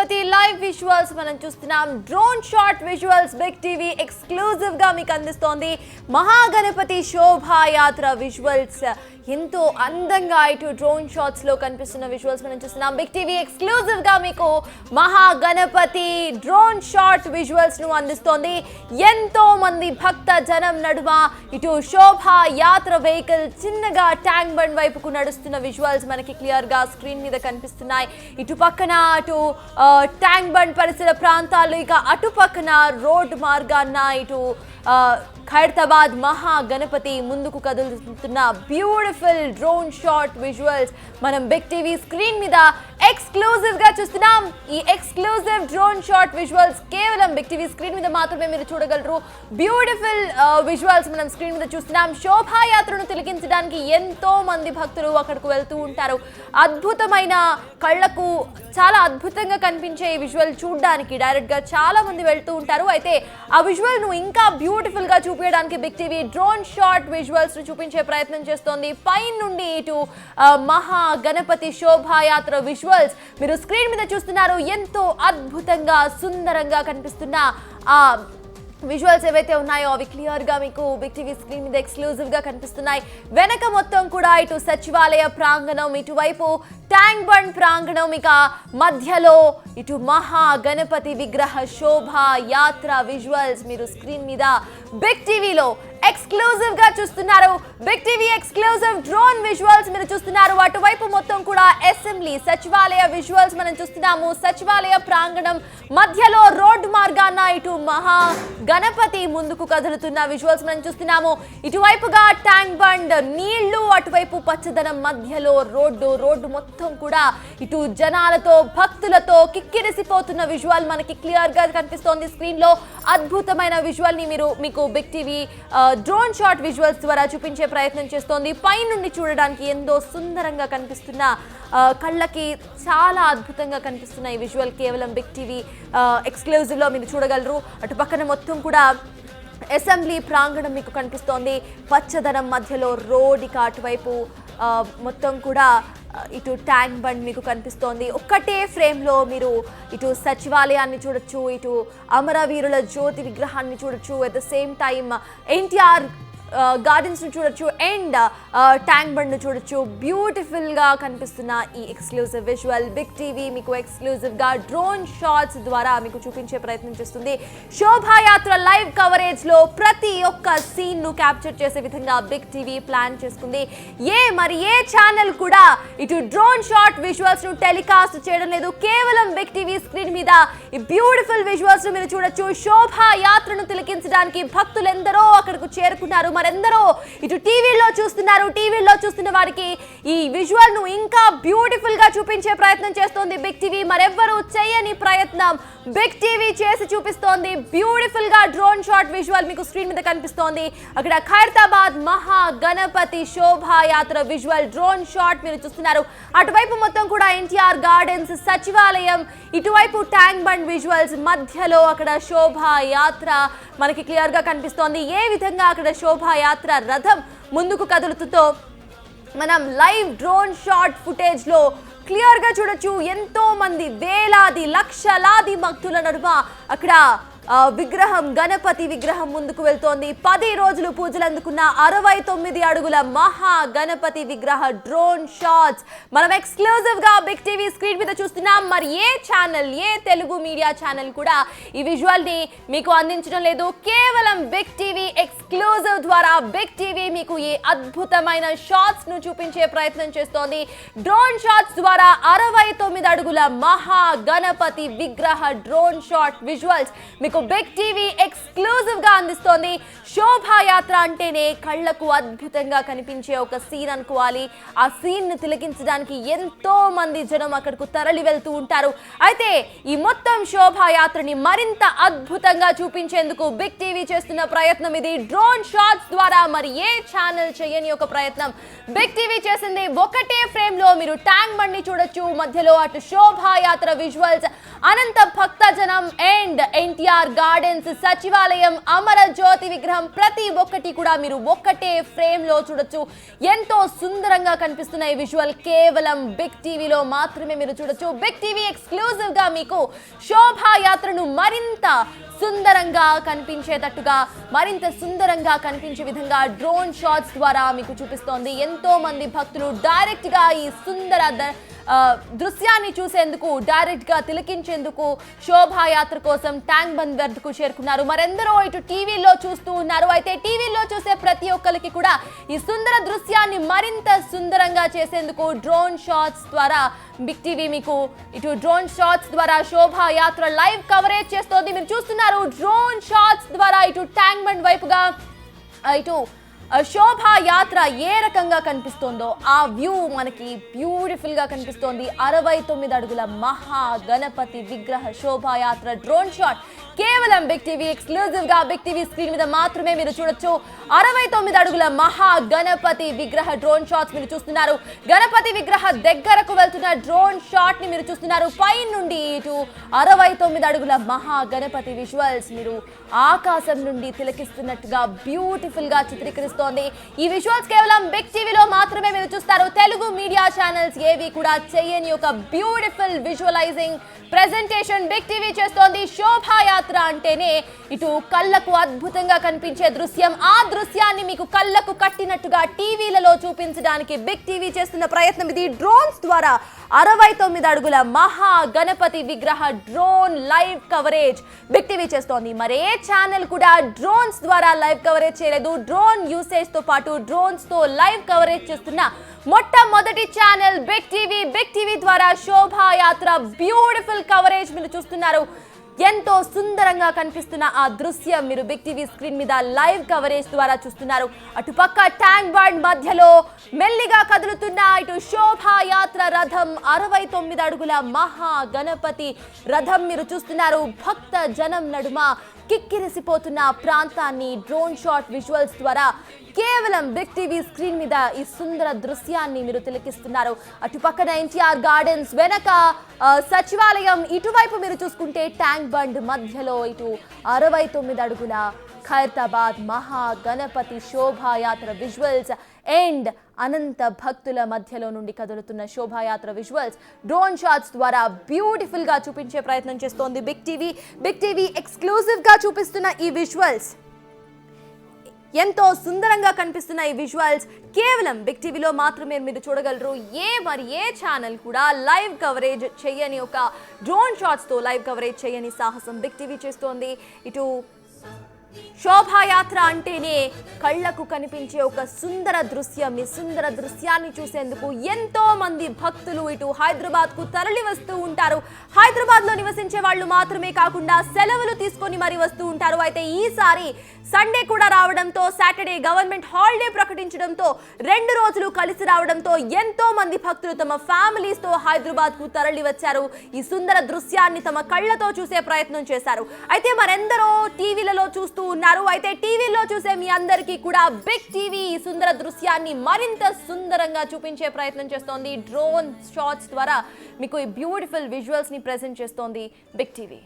Ganapati live visuals మనం చూస్తున్నాం. Drone shot visuals big TV exclusive గా మీకు అందిస్తోంది. మహాగణపతి శోభాయాత్ర విజువల్స్ ఎంతో అందంగా ఇటు డ్రోన్ షాట్స్ లో కనిపిస్తున్న విజువల్స్ మనం చూస్తున్నాం. బిగ్ టీవీ ఎక్స్క్లూజివ్ గా మీకు మహాగణపతి డ్రోన్ షాట్ విజువల్స్ ను అందిస్తోంది. ఎంతో మంది భక్త జనం నడుమ ఇటు శోభాయాత్ర వెహికల్ చిన్నగా ట్యాంక్ బండ్ వైపుకు నడుస్తున్న విజువల్స్ మనకి క్లియర్ గా స్క్రీన్ మీద కనిపిస్తున్నాయి. ఇటు పక్కన అటు ట్యాంక్ బండ్ పరిసర ప్రాంతాలు, ఇక అటు పక్కన రోడ్ మార్గాన్న ఇటు ఖైరతాబాద్ మహాగణపతి ముందుకు కదులుతున్న బ్యూటిఫుల్ డ్రోన్ షాట్ విజువల్స్ మనం బిగ్ టీవీ స్క్రీన్ మీద ఎక్స్క్లూజివ్ గా చూస్తున్నాం. ఈ ఎక్స్క్లూజివ్ డ్రోన్ షాట్ విజువల్స్ కేవలం బిగ్ టీవీ స్క్రీన్ మీద మాత్రమే మీరు చూడగలరు. బ్యూటిఫుల్ విజువల్స్ మనం స్క్రీన్ మీద చూస్తున్నాం. శోభాయాత్రను తిలకించడానికి ఎంతో మంది భక్తులు అక్కడికి వెళ్తూ ఉంటారు. అద్భుతమైన కళ్ళకు చాలా అద్భుతంగా కనిపించే ఈ విజువల్ చూడడానికి డైరెక్ట్ గా చాలా మంది వెళ్తూ ఉంటారు. అయితే ఆ విజువల్ ను ఇంకా బ్యూటిఫుల్ గా చూపించడానికి big TV drone shot visuals ను చూపించే ప్రయత్నం చేస్తోంది. పై నుండి ఇటు మహా గణపతి శోభాయాత్ర విజువల్స్ మీరు స్క్రీన్ మీద చూస్తున్నారు. ఎంతో అద్భుతంగా సుందరంగా కనిపిస్తున్న ఆ విజువల్స్ ఏవైతే ఉన్నాయో అవి క్లియర్ గా మీకు బిగ్ టీవీ స్క్రీన్ మీద ఎక్స్క్లూజివ్ గా కనిపిస్తున్నాయి. వెనక మొత్తం కూడా ఇటు సచివాలయ ప్రాంగణం, ఇటువైపు ట్యాంక్ బండ్ ప్రాంగణం, ఇక మధ్యలో ఇటు మహా గణపతి విగ్రహ శోభా యాత్ర విజువల్స్ మీరు స్క్రీన్ మీద బిగ్ టీవీలో ఎక్స్క్లూజివ్ గా చూస్తున్నారు. Big TV exclusive drone visuals మీరు చూస్తున్నారు. అటువైపు మొత్తం కూడా అసెంబ్లీ సచివాలయ విజువల్స్ మనం చూస్తున్నాము. సచివాలయ ప్రాంగణం మధ్యలో రోడ్డు మార్గాన ఇటు మహా గణపతి ముందుకు కదులుతున్న విజువల్స్ మనం చూస్తున్నాము. ఇటువైపుగా ట్యాంక్ బండ్ నీళ్లు, అటువైపు పచ్చదనం, మధ్యలో రోడ్డు మొత్తం కూడా ఇటు జనాలతో భక్తులతో కిక్కిరిసిపోతున్న విజువల్ మనకి క్లియర్ గా కనిపిస్తోంది స్క్రీన్ లో. అద్భుతమైన విజువల్ ని మీకు big TV drone shot visuals ద్వారా చూపించే ప్రయత్నం చేస్తోంది. పై నుండి చూడడానికి ఎంతో సుందరంగా కనిపిస్తున్న కళ్ళకి చాలా అద్భుతంగా కనిపిస్తున్న ఈ విజువల్ కేవలం బిగ్ టీవీ ఎక్స్క్లూజివ్ లో మీరు చూడగలరు. అటు పక్కన మొత్తం కూడా అసెంబ్లీ ప్రాంగణం మీకు కనిపిస్తోంది. పచ్చదనం మధ్యలో రోడ్, ఇక అటువైపు మొత్తం కూడా ఇటు ట్యాంక్ బండ్ మీకు కనిపిస్తోంది. ఒక్కటే ఫ్రేమ్లో మీరు ఇటు సచివాలయాన్ని చూడొచ్చు, ఇటు అమరవీరుల జ్యోతి విగ్రహాన్ని చూడొచ్చు, at the same time NTR gardens ను చూడొచ్చు అండ్ ట్యాంక్ బండ్ ను చూడొచ్చు. బ్యూటిఫుల్ గా కనిపిస్తున్న ఈ ఎక్స్క్లూజివ్ విజువల్ బిగ్ టీవీ మీకు ఎక్స్క్లూజివ్ గా డ్రోన్ షాట్స్ ద్వారా మీకు చూపించే ప్రయత్నం చేస్తుంది. శోభాయాత్ర లైవ్ కవరేజ్ లో ప్రతి ఒక్క సీన్ ను క్యాప్చర్ చేసే విధంగా బిగ్ టీవీ ప్లాన్ చేసుకుంది. ఏ ఛానల్ కూడా ఇటు డ్రోన్ షాట్ విజువల్స్ ను టెలికాస్ట్ చేయడం లేదు. కేవలం బిగ్ టీవీ స్క్రీన్ మీద ఈ బ్యూటిఫుల్ విజువల్స్ ను మీరు చూడొచ్చు. శోభాయాత్రను తిలకించడానికి భక్తులు ఎందరో అక్కడకు చేరుకున్నారు. మరెందరో ఇటు టీవీలో చూస్తున్నారు. టీవీలో చూస్తున్న వారికి ఈ విజువల్ ను ఇంకా బ్యూటిఫుల్ గా చూపించే ప్రయత్నం చేస్తోంది బిగ్ టీవీ. మరెవ్వరూ చేయని ప్రయత్నం బిగ్ టీవీ చేసి చూపిస్తోంది. బ్యూటిఫుల్ గా డ్రోన్ షాట్ విజువల్ మీకు స్క్రీన్ మీద కనిపిస్తోంది. అక్కడ ఖైరతాబాద్ మహా గణపతి శోభాయాత్ర విజువల్ డ్రోన్ షాట్ మీరు చూస్తున్నారు. అటువైపు మొత్తం కూడా ఎన్టీఆర్ గార్డెన్స్, సచివాలయం, ఇటువైపు ట్యాంక్ బండ్ విజువల్స్, మధ్యలో అక్కడ శోభాయాత్ర మనకి క్లియర్ గా కనిపిస్తోంది. ఏ విధంగా అక్కడ శోభాయాత్ర రథం ముందుకు కదులుతుందో మనం లైవ్ డ్రోన్ షాట్ ఫుటేజ్ లో క్లియర్ గా చూడొచ్చు. ఎంతో మంది వేలాది లక్షలాది భక్తుల నడుమ అక్కడ విగ్రహం, గణపతి విగ్రహం ముందుకు వెళ్తోంది. 10 రోజులు పూజలు అందుకున్న 69 అడుగుల మహా గణపతి విగ్రహ డ్రోన్ షాట్స్ మనం ఎక్స్క్లూజివ్ గా బిగ్ టీవీ స్క్రీన్ మీద చూస్తున్నాం. మరి ఏ తెలుగు మీడియా ఛానల్ కూడా ఈ విజువల్ ని మీకు అందించడం లేదు. కేవలం బిగ్ టీవీ ఎక్స్క్లూజివ్ ద్వారా బిగ్ టీవీ మీకు ఈ అద్భుతమైన షాట్స్ ను చూపించే ప్రయత్నం చేస్తోంది. డ్రోన్ షాట్స్ ద్వారా 69 అడుగుల మహా గణపతి విగ్రహ డ్రోన్ షాట్ విజువల్స్ మీకు బిగ్ టీవీ ఎక్స్క్లూజివ్ గా అందిస్తోంది. శోభాయాత్ర అంటేనే కళ్లకు అద్భుతంగా కనిపించే ఒక సీన్ అనుకోవాలి. ఆ సీన్ ను తిలకించడానికి ఎంతో మంది జనం అక్కడకు తరలి వెళ్తూ ఉంటారు. అయితే ఈ మొత్తం శోభాయాత్రని మరింత అద్భుతంగా చూపించేందుకు బిగ్ టీవీ చేస్తున్న ప్రయత్నం ఇది. డ్రోన్ షాట్స్ ద్వారా మరి ఏ ఛానల్ చేయని ఒక ప్రయత్నం బిగ్ టీవీ చేసింది. ఒకటే ఫ్రేమ్ లో మీరు ట్యాంక్ బండ్ ని చూడొచ్చు. మధ్యలో అటు శోభాయాత్ర విజువల్స్, అనంత భక్త జనం అండ్ ఎన్టీఆర్ ఎన్టీఆర్ గార్డెన్స్ సచివాలయం అమర జ్యోతి విగ్రహం ప్రతి ఒక్కటి కూడా మీరు ఒక్కటే ఫ్రేమ్ లో చూడొచ్చు. ఎంతో సుందరంగా కనిపిస్తున్న ఈ విజువల్ కేవలం బిగ్ టీవీలో మాత్రమే మీరు చూడొచ్చు. బిగ్ టీవీ ఎక్స్క్లూజివ్ గా మీకు శోభాయాత్రను మరింత సుందరంగా కనిపించేటట్టుగా, మరింత సుందరంగా కనిపించే విధంగా డ్రోన్ షాట్స్ ద్వారా మీకు చూపిస్తోంది. ఎంతో మంది భక్తులు డైరెక్ట్ గా ఈ సుందర దృశ్యాన్ని చూసేందుకు, డైరెక్ట్ గా తిలకించేందుకు శోభాయాత్ర కోసం ట్యాంక్ బండ్ వద్దకు చేరుకున్నారు. మరెందరో ఇటు టీవీలో చూస్తూ ఉన్నారు. అయితే టీవీలో చూసే ప్రతి ఒక్కరికి కూడా ఈ సుందర దృశ్యాన్ని మరింత సుందరంగా చేసేందుకు డ్రోన్ షాట్స్ ద్వారా బిగ్ టీవీ మీకు ఇటు డ్రోన్ షాట్స్ ద్వారా శోభాయాత్ర లైవ్ కవరేజ్ చేస్తోంది. మీరు చూస్తున్నారు డ్రోన్ షాట్స్ ద్వారా ఇటు ట్యాంక్ బండ్ వైపుగా ఇటు శోభాయాత్ర ఏ రకంగా కనిపిస్తోందో ఆ వ్యూ మనకి బ్యూటిఫుల్ గా కనిపిస్తోంది. 69 అడుగుల మహా గణపతి విగ్రహ శోభాయాత్ర డ్రోన్ షాట్ కేవలం బిగ్ టీవీ ఎక్స్క్లూజివ్ గా బిగ్ టీవీ స్క్రీన్ మీద మాత్రమే మీరు చూడొచ్చు. 69 అడుగుల మహా గణపతి విగ్రహ డ్రోన్ షాట్స్ మీరు చూస్తున్నారు. గణపతి విగ్రహ దగ్గరకు వెళ్తున్న డ్రోన్ షాట్ ని మీరు చూస్తున్నారు. పై నుండి ఇటు 69 అడుగుల మహా గణపతి విజువల్స్ మీరు ఆకాశం నుండి తిలకిస్తున్నట్టుగా బ్యూటిఫుల్ గా చిత్రీకరిస్తారు. ఈ విజువల్స్ కేవలం బిగ్ టీవీలో మాత్రమే మీరు చూస్తారు. తెలుగు మీడియా ఛానల్స్ ఏవి కూడా చేయని ఒక beautiful visualising presentation big TV చేస్తోంది. శోభాయాత్ర అంటేనే ఇటు కళ్ళకు అద్భుతంగా కనిపించే దృశ్యం, ఆ దృశ్యాన్ని మీకు కళ్ళకు కట్టినట్టుగా టీవీలలో చూపించడానికి బిగ్ టీవీ చేస్తున్న ప్రయత్నం ఇది. డ్రోన్స్ ద్వారా 69 అడుగుల మహా గణపతి విగ్రహ drone live coverage big TV చేస్తోంది. మరే ఛానల్ కూడా డ్రోన్స్ ద్వారా లైవ్ కవరేజ్ చేయలేదు. డ్రోన్ యూసేజ్ తో పాటు డ్రోన్స్ తో లైవ్ కవరేజ్ చేస్తున్న మొట్టమొదటి channel big TV. Big TV ద్వారా శోభాయాత్ర బ్యూటిఫుల్ కవరేజ్ మీరు చూస్తున్నారు. ఎంతో సుందరంగా కనిపిస్తున్న ఆ దృశ్యం మీరు బిగ్ టీవీ స్క్రీన్ మీద లైవ్ కవరేజ్ ద్వారా చూస్తున్నారు. అటుపక్క ట్యాంక్ బండ్ మధ్యలో మెల్లిగా కదులుతున్న ఇటు శోభాయాత్ర రథం 69 అడుగుల మహా గణపతి రథం మీరు చూస్తున్నారు. భక్త జనం నడుమ కిక్కిరిసిపోతున్న ప్రాంతాన్ని డ్రోన్ షాట్ విజువల్స్ ద్వారా కేవలం బిగ్ టీవీ స్క్రీన్ మీద ఈ సుందర దృశ్యాన్ని మీరు తిలకిస్తున్నారు. అటుపక్కన ఎన్టీఆర్ గార్డెన్స్, వెనక సచివాలయం, ఇటువైపు మీరు చూసుకుంటే ట్యాంక్ బండ్ మధ్యలో ఇటు 69 అడుగుల ఖైరతాబాద్ మహా గణపతి శోభాయాత్ర విజువల్స్ అండ్ అనంత భక్తుల మధ్యలో నుండి కదులుతున్న శోభాయాత్ర విజువల్స్ డ్రోన్ షాట్స్ ద్వారా బ్యూటిఫుల్ గా చూపించే ప్రయత్నం చేస్తోంది big TV. Big TV exclusive గా చూపిస్తున్న ఈ విజువల్స్, ఎంతో సుందరంగా కనిపిస్తున్న ఈ విజువల్స్ కేవలం బిగ్ టీవీలో మాత్రమే మీరు చూడగలరు. ఏ ఛానల్ కూడా లైవ్ కవరేజ్ చేయని ఒక డ్రోన్ షాట్స్ తో లైవ్ కవరేజ్ చేయని సాహసం బిగ్ టీవీ చేస్తోంది. ఇటు శోభాయాత్ర అంటేనే కళ్ళకు కనిపించే ఒక సుందర దృశ్యం. ఈ సుందర దృశ్యాన్ని చూసేందుకు ఎంతో మంది భక్తులు ఇటు హైదరాబాద్ కు తరలి వస్తూ ఉంటారు. హైదరాబాద్ లో నివసించే వాళ్ళు మాత్రమే కాకుండా సెలవులు తీసుకొని మరి వస్తూ ఉంటారు. అయితే ఈసారి సండే కూడా రావడంతో, సాటర్డే గవర్నమెంట్ హాలిడే ప్రకటించడంతో 2 రోజులు కలిసి రావడంతో ఎంతో మంది భక్తులు తమ ఫ్యామిలీస్ తో హైదరాబాద్ కు తరలి వచ్చారు. ఈ సుందర దృశ్యాన్ని తమ కళ్ళతో చూసే ప్రయత్నం చేశారు. అయితే మరెందరో టీవీలలో చూస్తూ ఉన్నారు. అయితే టీవీలో చూసే మీ అందరికీ కూడా బిగ్ టీవీ ఈ సుందర దృశ్యాన్ని మరింత సుందరంగా చూపించే ప్రయత్నం చేస్తోంది. డ్రోన్ షాట్స్ ద్వారా మీకు ఈ బ్యూటిఫుల్ విజువల్స్ ని ప్రెజెంట్ చేస్తోంది బిగ్ టీవీ.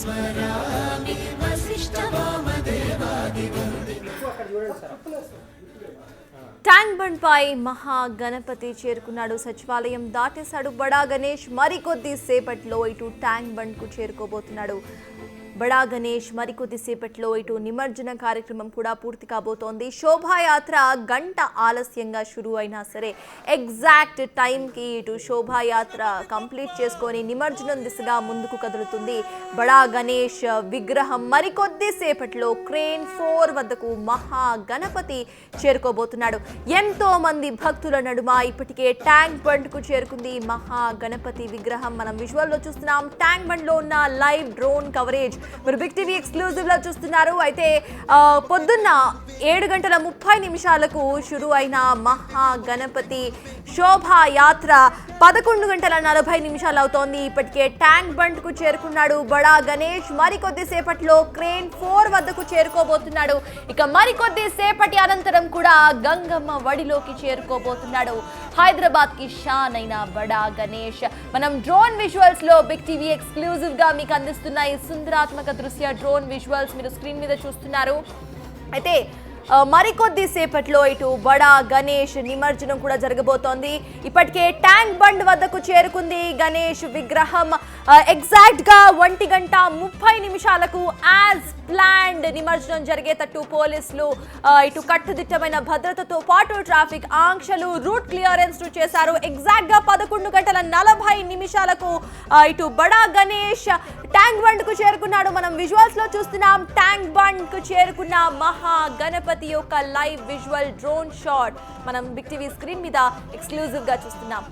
स्मरामि वसिष्ठवामदेवादिवन्दे। ట్యాంక్ బండ్ పై మహా గణపతి చేరుకున్నాడు. సచివాలయం దాటేశాడు బడా గణేష్. మరికొద్ది సేపట్లో ఇటు ట్యాంక్ బండ్ కు చేరుకోబోతున్నాడు. బడా గణేష్ మరికొద్ది సేపట్లో ఇటు నిమజ్జన కార్యక్రమం కూడా పూర్తి కాబోతోంది. శోభాయాత్ర గంట ఆలస్యంగా షురూ అయినా సరే ఎగ్జాక్ట్ టైంకి ఇటు శోభాయాత్ర కంప్లీట్ చేసుకొని నిమజ్జనం దిశగా ముందుకు కదులుతుంది. బడా గణేష్ విగ్రహం మరికొద్ది సేపట్లో క్రేన్ 4 వద్దకు మహా గణపతి చేరుకోబోతున్నాడు. ఎంతో మంది భక్తుల నడుమ ఇప్పటికే ట్యాంక్ బండ్ కు చేరుకుంది మహా గణపతి విగ్రహం. మనం విజువల్లో చూస్తున్నాం. ట్యాంక్ బండ్ లో ఉన్న లైవ్ డ్రోన్ కవరేజ్ మీరు బిగ్ టీవీ ఎక్స్క్లూజివ్ లో చూస్తున్నారు. అయితే పొద్దున్న 7:30 షురు అయిన మహా గణపతి శోభాయాత్ర 11:40 అవుతోంది. ఇప్పటికే ట్యాంక్ బండ్ కు చేరుకున్నాడు బడా గణేష్. మరికొద్ది సేపట్లో క్రేన్ 4 వద్దకు చేరుకోబోతున్నాడు. ఇక మరికొద్ది సేపటి అనంతరం కూడా గంగమ్మ వడిలోకి చేరుకోబోతున్నాడు హైదరాబాద్ కి షాన్ అయిన బడా గణేష్. మనం డ్రోన్ విజువల్స్ లో బిగ్ టీవీ ఎక్స్క్లూజివ్ గా మీకు అందిస్తున్న ఈ సుందరాత్మక దృశ్య డ్రోన్ విజువల్స్ మీరు స్క్రీన్ మీద చూస్తున్నారు. అయితే మరికొద్ది సేపట్లో ఇటు బడా గణేష్ నిమజ్జనం కూడా జరగబోతోంది. ఇప్పటికే ట్యాంక్ బండ్ వద్దకు చేరుకుంది గణేష్ విగ్రహం. ఎగ్జాక్ట్ గా 1:30 యాజ్ ప్లాన్డ్ నిమజ్జనం జరిగేటట్టు పోలీసులు ఇటు కట్టుదిట్టమైన భద్రతతో పాటు ట్రాఫిక్ ఆంక్షలు రూట్ క్లియరెన్స్ చేశారు. ఎగ్జాక్ట్ గా 11:40 ఇటు బడా గణేష్ ట్యాంక్ బండ్ కు చేరుకున్నాడు. మనం విజువల్స్ లో చూస్తున్నాం. ట్యాంక్ బండ్ కు చేరుకున్న మహా గణపతి యొక్క లైవ్ విజువల్ డ్రోన్ షాట్ మనం బిగ్ టీవీ స్క్రీన్ మీద ఎక్స్క్లూజివ్ గా చూస్తున్నాం.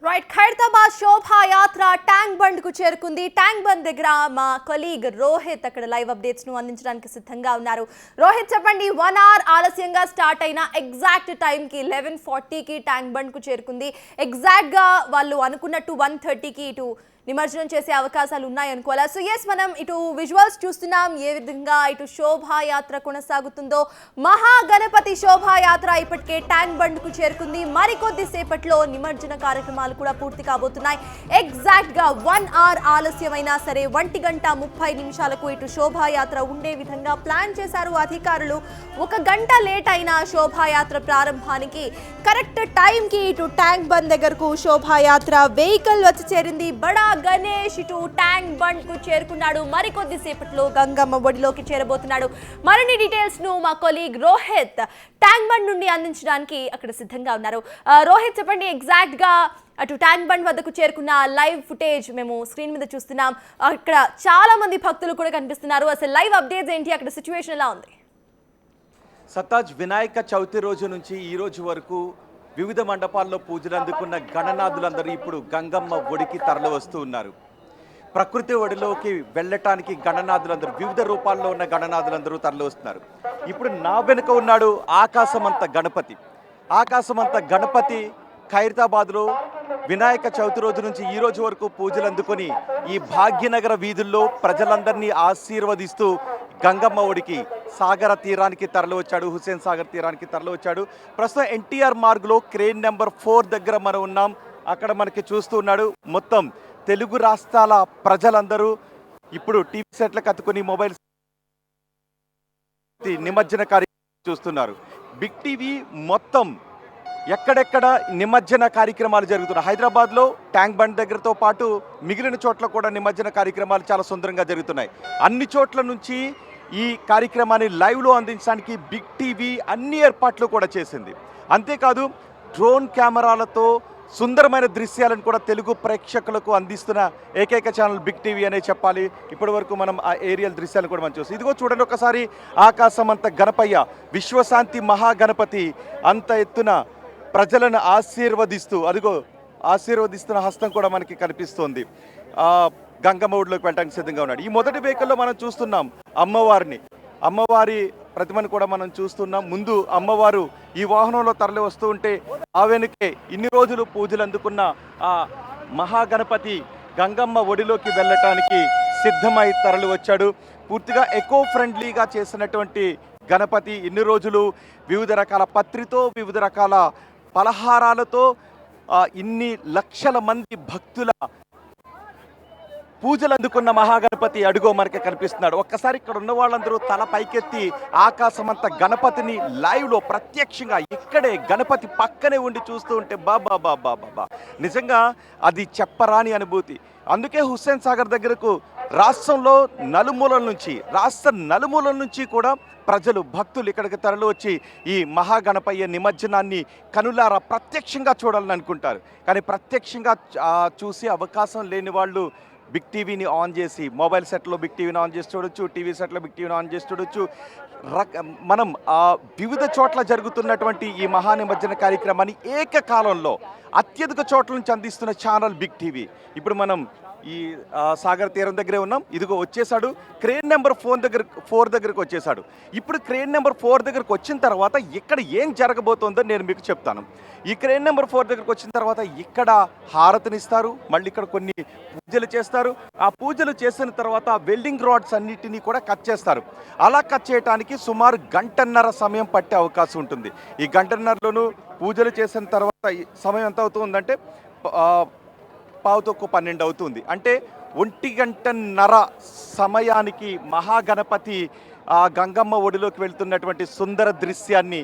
రైట్, ఖైరతాబాద్ శోభాయాత్ర ట్యాంక్ బండ్ కు చేరుకుంది. ట్యాంక్ బండ్ దగ్గర మా కొలీగ్ రోహిత్ అక్కడ లైవ్ అప్డేట్స్ ను అందించడానికి సిద్ధంగా ఉన్నారు. రోహిత్ చెప్పండి, 1 hour ఆలస్యంగా స్టార్ట్ అయిన ఎగ్జాక్ట్ టైంకి 11:40కి ట్యాంక్ బండ్ కు చేరుకుంది. ఎగ్జాక్ట్ గా వాళ్ళు అనుకున్నట్టు 1:30కి ఇటు నిమజ్జనం చేసే అవకాశాలు ఉన్నాయనుకోవాలా. సో ఎస్, మనం ఇటు విజువల్స్ చూస్తున్నాం ఏ విధంగా ఇటు శోభాయాత్ర కొనసాగుతుందో. మహా గణపతి శోభాయాత్ర ఇప్పటికే ట్యాంక్ బండ్ కు చేరుకుంది. మరికొద్ది సేపట్లో నిమజ్జన కార్యక్రమాలు కూడా పూర్తి కాబోతున్నాయి. ఎగ్జాక్ట్ గా 1 hour ఆలస్యమైనా సరే 1:30 ఇటు శోభాయాత్ర ఉండే విధంగా ప్లాన్ చేశారు అధికారులు. 1 గంట లేట్ అయిన శోభాయాత్ర ప్రారంభానికి కరెక్ట్ టైంకి ఇటు ట్యాంక్ బండ్ దగ్గరకు శోభాయాత్ర వెహికల్ వచ్చి చేరింది. బడా గణేష్ ఇటు ట్యాంక్ బండ్ కు చేరుకున్నాడు. మరికొద్ది సేపట్లో గంగమ్మ ఒడిలోకి చేరబోతున్నాడు. మరిన్ని డీటెయిల్స్ ను మా కొలీగ్ రోహిత్ ట్యాంక్ బండ్ నుండి అందించడానికి అక్కడ సిద్ధంగా ఉన్నారు. రోహిత్ చెప్పండి, ఎగ్జాక్ట్ గా అటు ట్యాంక్ బండ్ వద్దకు చేరుకున్న లైవ్ ఫుటేజ్ మేము స్క్రీన్ మీద చూస్తున్నాం. అక్కడ చాలా మంది భక్తులు కూడా కనిపిస్తున్నారు. అసలు లైవ్ అప్డేట్స్ ఏంటి, అక్కడ సిచ్యువేషన్ ఎలా ఉంది? సతాజ్, వినాయక చవితి రోజు నుంచి ఈ రోజు వరకు వివిధ మండపాల్లో పూజలు అందుకున్న గణనాథులందరూ ఇప్పుడు గంగమ్మ ఒడికి తరలి వస్తూ ఉన్నారు. ప్రకృతి ఒడిలోకి వెళ్ళటానికి గణనాథులందరూ వివిధ రూపాల్లో ఉన్న గణనాథులందరూ తరలి వస్తున్నారు. ఇప్పుడు నా వెనుక ఉన్నాడు ఆకాశమంత గణపతి. ఆకాశమంత గణపతి ఖైరతాబాద్లో వినాయక చవితి రోజు నుంచి ఈ రోజు వరకు పూజలు అందుకొని ఈ భాగ్యనగర వీధుల్లో ప్రజలందరినీ ఆశీర్వదిస్తూ గంగమ్మ ఒడికి సాగర తీరానికి తరలి వచ్చాడు. హుస్సేన్ సాగర్ తీరానికి తరలి వచ్చాడు. ప్రస్తుతం ఎన్టీఆర్ మార్గ్లో క్రేన్ నెంబర్ 4 దగ్గర మనం ఉన్నాం. అక్కడ మనకి చూస్తూ ఉన్నాడు. మొత్తం తెలుగు రాష్ట్రాల ప్రజలందరూ ఇప్పుడు టీవీ సెట్లకు అతుకుని మొబైల్ నిమజ్జన కార్యక్రమం చూస్తున్నారు. బిగ్ టీవీ మొత్తం ఎక్కడెక్కడ నిమజ్జన కార్యక్రమాలు జరుగుతున్నాయి. హైదరాబాద్లో ట్యాంక్ బండ్ దగ్గరతో పాటు మిగిలిన చోట్ల కూడా నిమజ్జన కార్యక్రమాలు చాలా సుందరంగా జరుగుతున్నాయి. అన్ని చోట్ల నుంచి ఈ కార్యక్రమాన్ని లైవ్లో అందించడానికి బిగ్ టీవీ అన్ని ఏర్పాట్లు కూడా చేసింది. అంతేకాదు డ్రోన్ కెమెరాలతో సుందరమైన దృశ్యాలను కూడా తెలుగు ప్రేక్షకులకు అందిస్తున్న ఏకైక ఛానల్ బిగ్ టీవీ అనే చెప్పాలి. ఇప్పటి వరకు మనం ఆ ఏరియల్ దృశ్యాలు కూడా మనం చూస్తాం. ఇదిగో చూడండి ఒకసారి, ఆకాశం అంత గణపయ్య విశ్వశాంతి మహాగణపతి అంత ఎత్తున ప్రజలను ఆశీర్వదిస్తూ, అదిగో ఆశీర్వదిస్తున్న హస్తం కూడా మనకి కనిపిస్తోంది. గంగమ్మ ఒడిలోకి వెళ్ళడానికి సిద్ధంగా ఉన్నాడు. ఈ మొదటి వెహికల్లో మనం చూస్తున్నాం అమ్మవారిని. అమ్మవారి ప్రతిమను కూడా మనం చూస్తున్నాం. ముందు అమ్మవారు ఈ వాహనంలో తరలి వస్తూ ఉంటే ఆ వెనుకే ఇన్ని రోజులు పూజలు అందుకున్న ఆ మహాగణపతి గంగమ్మ ఒడిలోకి వెళ్ళటానికి సిద్ధమై తరలి వచ్చాడు. పూర్తిగా ఎకో ఫ్రెండ్లీగా చేసినటువంటి గణపతి ఇన్ని రోజులు వివిధ రకాల పత్రితో వివిధ రకాల పలహారాలతో ఇన్ని లక్షల మంది భక్తుల పూజలు అందుకున్న మహాగణపతి అడుగో మనకి కనిపిస్తున్నాడు. ఒక్కసారి ఇక్కడ ఉన్న వాళ్ళందరూ తల పైకెత్తి ఆకాశమంతా గణపతిని లైవ్లో ప్రత్యక్షంగా ఇక్కడే గణపతి పక్కనే ఉండి చూస్తూ ఉంటే బాబా బాబా బాబా నిజంగా అది చెప్పరాని అనుభూతి. అందుకే హుస్సేన్ సాగర్ దగ్గరకు రాష్ట్ర నలుమూలల నుంచి కూడా ప్రజలు భక్తులు ఇక్కడికి తరలి వచ్చి ఈ మహాగణపయ్య నిమజ్జనాన్ని కనులారా ప్రత్యక్షంగా చూడాలని అనుకుంటారు. కానీ ప్రత్యక్షంగా చూసే అవకాశం లేని వాళ్ళు బిగ్ టీవీని ఆన్ చేసి మొబైల్ సెట్లో బిగ్ టీవీని ఆన్ చేసి చూడొచ్చు, టీవీ సెట్లో బిగ్ టీవీని ఆన్ చేసి చూడొచ్చు. మనం వివిధ చోట్ల జరుగుతున్నటువంటి ఈ మహానిమజ్జన కార్యక్రమాన్ని ఏకకాలంలో అత్యధిక చోట్ల నుంచి అందిస్తున్న ఛానల్ బిగ్ టీవీ. ఇప్పుడు మనం ఈ సాగర్ తీరం దగ్గరే ఉన్నాం. ఇదిగో వచ్చేసాడు క్రేన్ నెంబర్ 4 దగ్గరకు వచ్చేసాడు. ఇప్పుడు క్రేన్ నెంబర్ 4 దగ్గరకు వచ్చిన తర్వాత ఇక్కడ ఏం జరగబోతోందో నేను మీకు చెప్తాను. ఈ క్రేన్ నెంబర్ 4 దగ్గరకు వచ్చిన తర్వాత ఇక్కడ హారతినిస్తారు, మళ్ళీ ఇక్కడ కొన్ని పూజలు చేస్తారు. ఆ పూజలు చేసిన తర్వాత వెల్డింగ్ రాడ్స్ అన్నిటినీ కూడా కట్ చేస్తారు. అలా కట్ చేయడానికి సుమారు గంటన్నర సమయం పట్టే అవకాశం ఉంటుంది. ఈ గంటన్నరలోనూ పూజలు చేసిన తర్వాత సమయం ఎంత అవుతుందంటే 11:12 అవుతుంది. అంటే 1:30 సమయానికి మహాగణపతి గంగమ్మ ఒడిలోకి వెళ్తున్నటువంటి సుందర దృశ్యాన్ని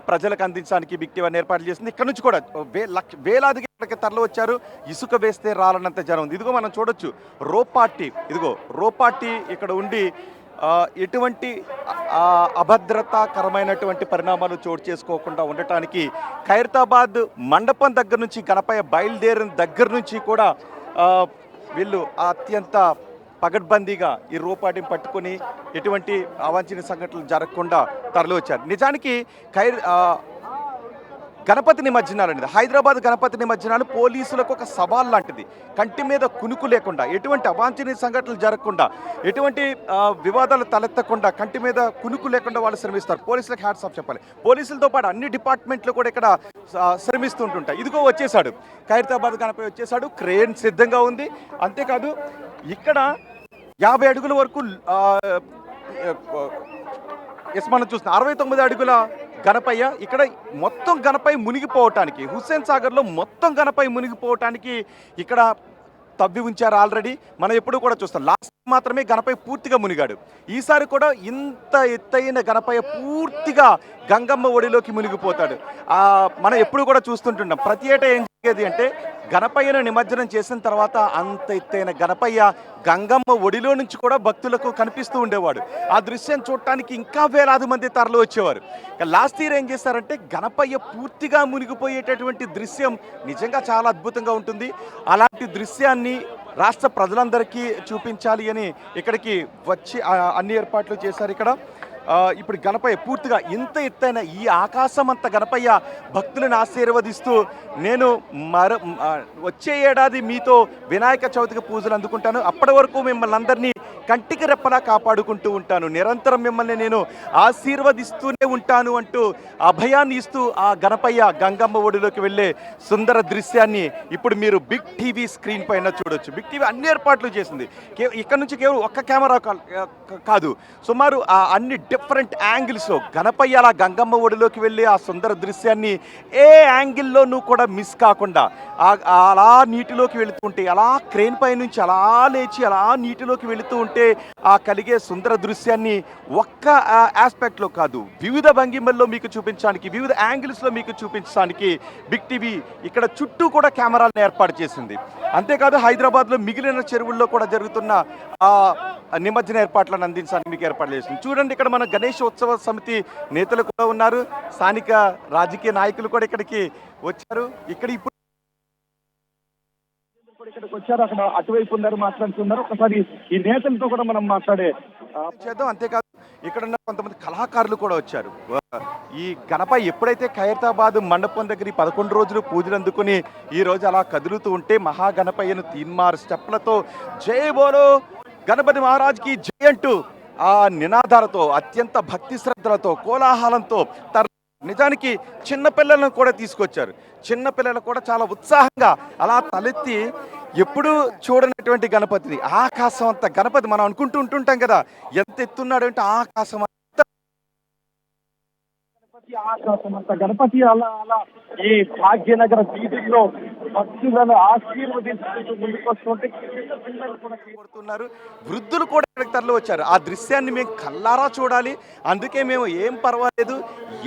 ప్రజలకు అందించడానికి బిగ్ టీవీ ఏర్పాట్లు చేసింది. ఇక్కడ నుంచి కూడా వేలాదిగా ఇక్కడికి తరలి వచ్చారు. ఇసుక వేస్తే రాలనంత జనం ఉంది. ఇదిగో మనం చూడొచ్చు రోపాటి ఇక్కడ ఉండి ఎటువంటి అభద్రతాకరమైనటువంటి పరిణామాలు చోటు చేసుకోకుండా ఉండటానికి ఖైరతాబాద్ మండపం దగ్గర నుంచి గణపయ్య బయలుదేరిన దగ్గర నుంచి కూడా వీళ్ళు అత్యంత పగడ్బందీగా ఈ రోపాటిని పట్టుకొని ఎటువంటి అవాంఛనీయ సంఘటనలు జరగకుండా తరలి వచ్చారు. నిజానికి గణపతి నిమజ్జనాలు అనేది హైదరాబాద్ గణపతి నిమజ్జనాలు పోలీసులకు ఒక సవాల్ లాంటిది. కంటి మీద కునుకు లేకుండా, ఎటువంటి అవాంఛనీయ సంఘటనలు జరగకుండా, ఎటువంటి వివాదాలు తలెత్తకుండా, కంటి మీద కునుకు లేకుండా వాళ్ళు శ్రమిస్తారు. పోలీసులకు హ్యాట్స్ ఆఫ్ చెప్పాలి. పోలీసులతో పాటు అన్ని డిపార్ట్మెంట్లు కూడా ఇక్కడ శ్రమిస్తుంటుంటాయి. ఇదిగో వచ్చేసాడు ఖైరతాబాద్ గణపతి వచ్చేసాడు. క్రేన్ సిద్ధంగా ఉంది. అంతేకాదు ఇక్కడ 50 అడుగుల వరకు మనం చూస్తున్నాం 69 అడుగుల గణపయ్య. ఇక్కడ మొత్తం గణపయ్య మునిగిపోవటానికి హుస్సేన్ సాగర్లో మొత్తం గణపయ్య మునిగిపోవటానికి ఇక్కడ తవ్వి ఉంచారు ఆల్రెడీ. మనం ఎప్పుడు కూడా చూస్తాం. లాస్ట్ మాత్రమే గణపయ్య పూర్తిగా మునిగాడు. ఈసారి కూడా ఇంత ఎత్తైన గణపయ్య పూర్తిగా గంగమ్మ ఒడిలోకి మునిగిపోతాడు. మనం ఎప్పుడు కూడా చూస్తుంటున్నాం. ప్రతి ఏటా ఏం జరిగేది అంటే గణపయ్యను నిమజ్జనం చేసిన తర్వాత అంత ఎత్తైన గణపయ్య గంగమ్మ ఒడిలో నుంచి కూడా భక్తులకు కనిపిస్తూ ఉండేవాడు. ఆ దృశ్యం చూడటానికి ఇంకా వేలాది మంది తరలి వచ్చేవారు. లాస్ట్ ఇయర్ ఏం చేశారంటే గణపయ్య పూర్తిగా మునిగిపోయేటటువంటి దృశ్యం నిజంగా చాలా అద్భుతంగా ఉంటుంది. అలాంటి దృశ్యాన్ని రాష్ట్ర ప్రజలందరికీ చూపించాలి అని ఇక్కడికి వచ్చి అన్ని ఏర్పాట్లు చేశారు. ఇక్కడ ఇప్పుడు గణపయ్య పూర్తిగా ఇంత ఎత్తైన ఈ ఆకాశం అంత గణపయ్య భక్తులను ఆశీర్వదిస్తూ నేను వచ్చే ఏడాది మీతో వినాయక చవితికి పూజలు అందుకుంటాను. అప్పటి వరకు మిమ్మల్ని అందరినీ కంటికి రెప్పలా కాపాడుకుంటూ ఉంటాను, నిరంతరం మిమ్మల్ని నేను ఆశీర్వదిస్తూనే ఉంటాను అంటూ అభయాన్ని ఇస్తూ ఆ గణపయ్య గంగమ్మ ఒడిలోకి వెళ్ళే సుందర దృశ్యాన్ని ఇప్పుడు మీరు బిగ్ టీవీ స్క్రీన్ పైన చూడొచ్చు. బిగ్ టీవీ అన్ని ఏర్పాట్లు చేసింది. ఇక్కడ నుంచి కేవలం ఒక్క కెమెరా కాదు, సుమారు అన్ని డిఫరెంట్ యాంగిల్స్లో గణపయ్య అలా గంగమ్మ ఒడిలోకి వెళ్ళి ఆ సుందర దృశ్యాన్ని ఏ యాంగిల్లోనూ కూడా మిస్ కాకుండా అలా నీటిలోకి వెళుతుంటే, అలా క్రేన్ పై నుంచి అలా లేచి అలా నీటిలోకి వెళుతూ ఉంటే ఆ కలిగే సుందర దృశ్యాన్ని ఒక్క ఆస్పెక్ట్లో కాదు, వివిధ భంగిమల్లో మీకు చూపించడానికి, వివిధ యాంగిల్స్లో మీకు చూపించడానికి బిగ్ టీవీ ఇక్కడ చుట్టూ కూడా కెమెరాలను ఏర్పాటు చేసింది. అంతేకాదు హైదరాబాద్లో మిగిలిన చెరువుల్లో కూడా జరుగుతున్న నిమజ్జన ఏర్పాట్లను అందించడానికి మీకు ఏర్పాట్లు చేసింది. చూడండి, ఇక్కడ మన గణేష్ ఉత్సవ సమితి నేతలు కూడా ఉన్నారు, స్థానిక రాజకీయ నాయకులు కూడా ఇక్కడికి వచ్చారు. ఇక్కడికి వచ్చారు, అక్కడ అటువైపు ఉన్నారు, మాట్లాడుతున్నారు. ఒకసారి ఈ నేతలతో కూడా మనం మాట్లాడే చేద్దాం. అంతేకాదు ఇక్కడ ఉన్న కొంతమంది కళాకారులు కూడా వచ్చారు. ఈ గణపయ్య ఎప్పుడైతే ఖైరతాబాద్ మండపం దగ్గర 11 రోజులు పూజలు అందుకుని ఈ రోజు అలా కదులుతూ ఉంటే మహాగణపయ్యను తీన్మార్ స్టెప్లతో జై బోలో గణపతి మహారాజ్కి జై అంటూ ఆ నినాదాలతో అత్యంత భక్తి శ్రద్ధలతో కోలాహలంతో నిజానికి చిన్నపిల్లలను కూడా తీసుకొచ్చారు. చిన్నపిల్లలు కూడా చాలా ఉత్సాహంగా అలా తలెత్తి ఎప్పుడూ చూడనటువంటి గణపతిని, ఆకాశం అంత గణపతి మనం అనుకుంటూ ఉంటుంటాం కదా, ఎంత ఎత్తున్నాడు అంటే ఆకాశం ఆకాశం అంత గణపతి అలా అలా ఈ భాగ్యనగర వీధుల్లో భక్తులను ఆశీర్వదించుకుంటూ ముందుకు వస్తుంటే పిల్లలు కూడా కొడుతున్నారు. వృద్ధులు కూడా ఇక్కడికి తరలి వచ్చారు. ఆ దృశ్యాన్ని మేము కల్లారా చూడాలి, అందుకే మేము ఏం పర్వాలేదు,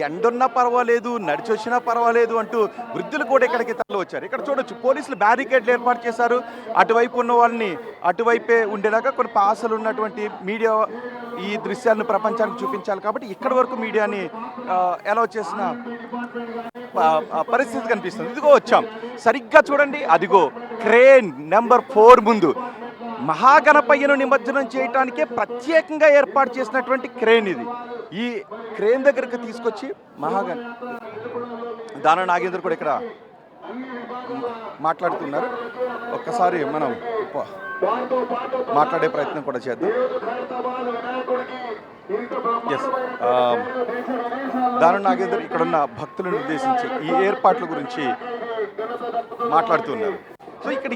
ఎండున్నా పర్వాలేదు, నడిచి వచ్చినా పర్వాలేదు అంటూ వృద్ధులు కూడా ఇక్కడికి తరలి వచ్చారు. ఇక్కడ చూడొచ్చు పోలీసులు బ్యారికేడ్లు ఏర్పాటు చేశారు. అటువైపు ఉన్న వాళ్ళని అటువైపే ఉండేలాగా కొన్ని పాసలు ఉన్నటువంటి మీడియా ఈ దృశ్యాలను ప్రపంచానికి చూపించాలి కాబట్టి ఇక్కడ వరకు మీడియాని ఎలా చేసిన పరిస్థితి కనిపిస్తుంది. ఇదిగో వచ్చాం, సరిగ్గా చూడండి, అదిగో క్రేన్ నెంబర్ 4 ముందు మహాగణపయ్యను నిమజ్జనం చేయటానికే ప్రత్యేకంగా ఏర్పాటు చేసినటువంటి క్రేన్ ఇది. ఈ క్రేన్ దగ్గరకు తీసుకొచ్చి దాన నాగేంద్ర కూడా ఇక్కడ మాట్లాడుతున్నారు. ఒక్కసారి మనం మాట్లాడే ప్రయత్నం కూడా చేద్దాం. ఎస్, దాన నాగేందర్ ఇక్కడున్న భక్తులను ఉద్దేశించి ఈ ఏర్పాట్ల గురించి మాట్లాడుతున్నారు. సో ఇక్కడ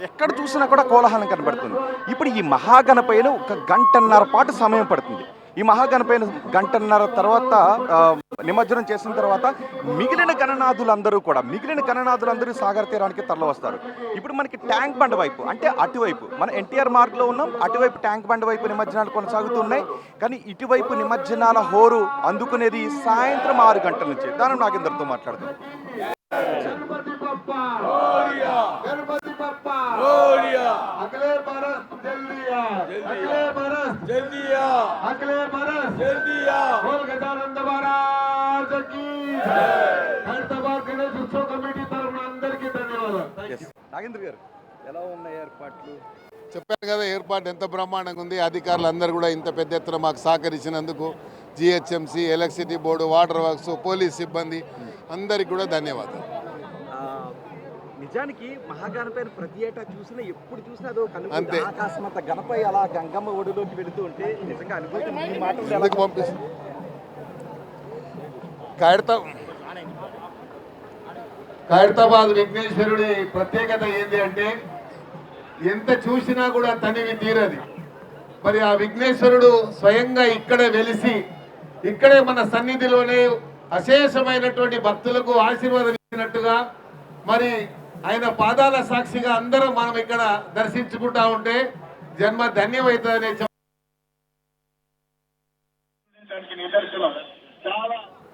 ఎక్కడ చూసినా కూడా కోలాహలం కనబడుతుంది. ఇప్పుడు ఈ మహాగణపయ్యను 1 గంటన్నర పాటు సమయం పడుతుంది. ఈ మహాగణపయ్యను 1 గంటన్నర తర్వాత నిమజ్జనం చేసిన తర్వాత మిగిలిన గణనాథులందరూ సాగర్ తీరానికి తరలి వస్తారు. ఇప్పుడు మనకి ట్యాంక్ బండ్ వైపు, అంటే అటువైపు మన ఎన్టీఆర్ మార్గ్లో ఉన్నాం, అటువైపు ట్యాంక్ బండ్ వైపు నిమజ్జనాలు కొనసాగుతున్నాయి. కానీ ఇటువైపు నిమజ్జనాల హోరు అందుకునేది సాయంత్రం 6 గంటల నుంచి. దానం నాగేందర్తో మాట్లాడుతున్నాం. నాగేంద్ర గారు, ఎలా ఉన్నాయి ఏర్పాట్లు? చెప్పాను కదా, ఏర్పాటు ఎంత బ్రహ్మాండంగా ఉంది. అధికారులు అందరూ కూడా ఇంత పెద్ద ఎత్తున మాకు సహకరించినందుకు GHMC, electricity board, water works, police సిబ్బంది అందరికి కూడా ధన్యవాదాలు. నిజానికి మహాగణపయ్య ప్రతి ఏటా చూసినా, ఎప్పుడు చూసినా అదో అంతే. ఆకాశం అంత గణపయ్య అలా గంగమ్మ ఒడిలోకి వెళుతూ ఉంటే నిజంగా అనుభూతి. ఎందుకు పంపిస్తుంది ఖైరతాబాద్ విఘ్నేశ్వరుడి ప్రత్యేకత ఏంటి అంటే ఎంత చూసినా కూడా తనివి తీరది. మరి ఆ విఘ్నేశ్వరుడు స్వయంగా ఇక్కడే వెలిసి ఇక్కడే మన సన్నిధిలోనే అశేషమైనటువంటి భక్తులకు ఆశీర్వాదం ఇచ్చినట్టుగా, మరి ఆయన పాదాల సాక్షిగా అందరం మనం ఇక్కడ దర్శించుకుంటా ఉంటే జన్మ ధన్యమవుతుందనే